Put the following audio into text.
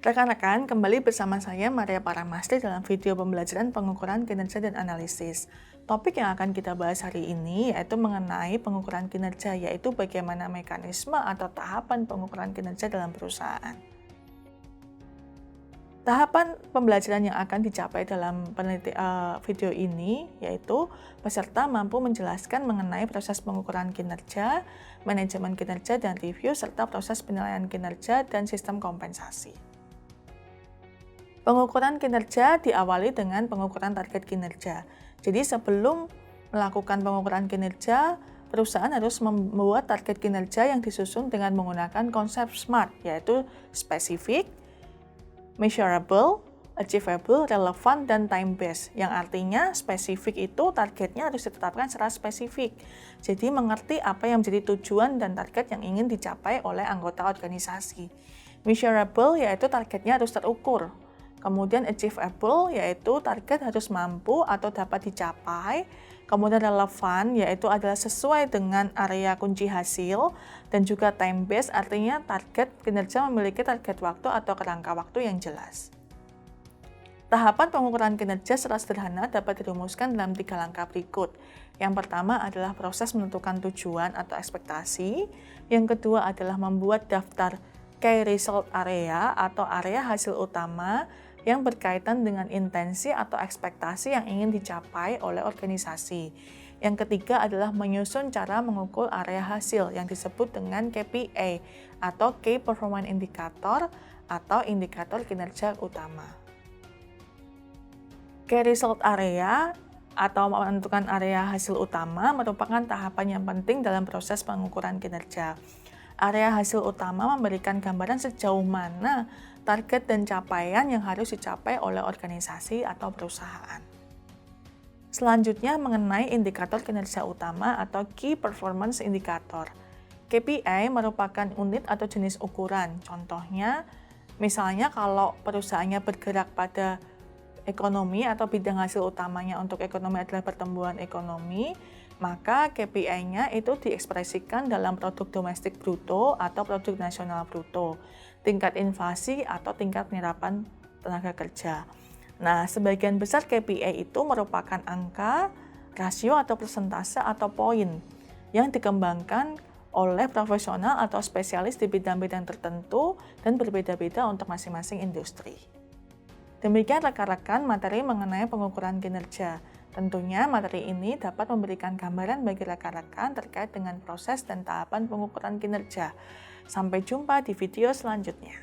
Rekan-rekan, kembali bersama saya Maria Paramastri dalam video pembelajaran pengukuran kinerja dan analisis. Topik yang akan kita bahas hari ini yaitu mengenai pengukuran kinerja, yaitu bagaimana mekanisme atau tahapan pengukuran kinerja dalam perusahaan. Tahapan pembelajaran yang akan dicapai dalam video ini yaitu peserta mampu menjelaskan mengenai proses pengukuran kinerja, manajemen kinerja dan review, serta proses penilaian kinerja dan sistem kompensasi. Pengukuran kinerja diawali dengan pengukuran target kinerja. Jadi sebelum melakukan pengukuran kinerja, perusahaan harus membuat target kinerja yang disusun dengan menggunakan konsep SMART, yaitu spesifik, measurable, achievable, relevant, dan time-based. Yang artinya spesifik itu targetnya harus ditetapkan secara spesifik. Jadi mengerti apa yang menjadi tujuan dan target yang ingin dicapai oleh anggota organisasi. Measurable yaitu targetnya harus terukur. Kemudian achievable yaitu target harus mampu atau dapat dicapai. Kemudian relevan yaitu adalah sesuai dengan area kunci hasil, dan juga time based artinya target kinerja memiliki target waktu atau kerangka waktu yang jelas. Tahapan pengukuran kinerja secara sederhana dapat dirumuskan dalam 3 langkah berikut. Yang pertama adalah proses menentukan tujuan atau ekspektasi. Yang kedua adalah membuat daftar key result area atau area hasil utama yang berkaitan dengan intensi atau ekspektasi yang ingin dicapai oleh organisasi. Yang ketiga adalah menyusun cara mengukur area hasil yang disebut dengan KPI atau Key Performance Indicator atau indikator kinerja utama. Key Result Area atau menentukan area hasil utama merupakan tahapan yang penting dalam proses pengukuran kinerja. Area hasil utama memberikan gambaran sejauh mana target dan capaian yang harus dicapai oleh organisasi atau perusahaan. Selanjutnya mengenai indikator kinerja utama atau Key Performance Indicator. KPI merupakan unit atau jenis ukuran. Contohnya, misalnya kalau perusahaannya bergerak pada ekonomi atau bidang hasil utamanya untuk ekonomi adalah pertumbuhan ekonomi, maka KPI-nya itu diekspresikan dalam produk domestik bruto atau produk nasional bruto, tingkat inflasi atau tingkat penyerapan tenaga kerja. Nah, sebagian besar KPI itu merupakan angka, rasio atau persentase atau poin yang dikembangkan oleh profesional atau spesialis di bidang-bidang tertentu dan berbeda-beda untuk masing-masing industri. Demikian rekan-rekan materi mengenai pengukuran kinerja. Tentunya materi ini dapat memberikan gambaran bagi rekan-rekan terkait dengan proses dan tahapan pengukuran kinerja. Sampai jumpa di video selanjutnya.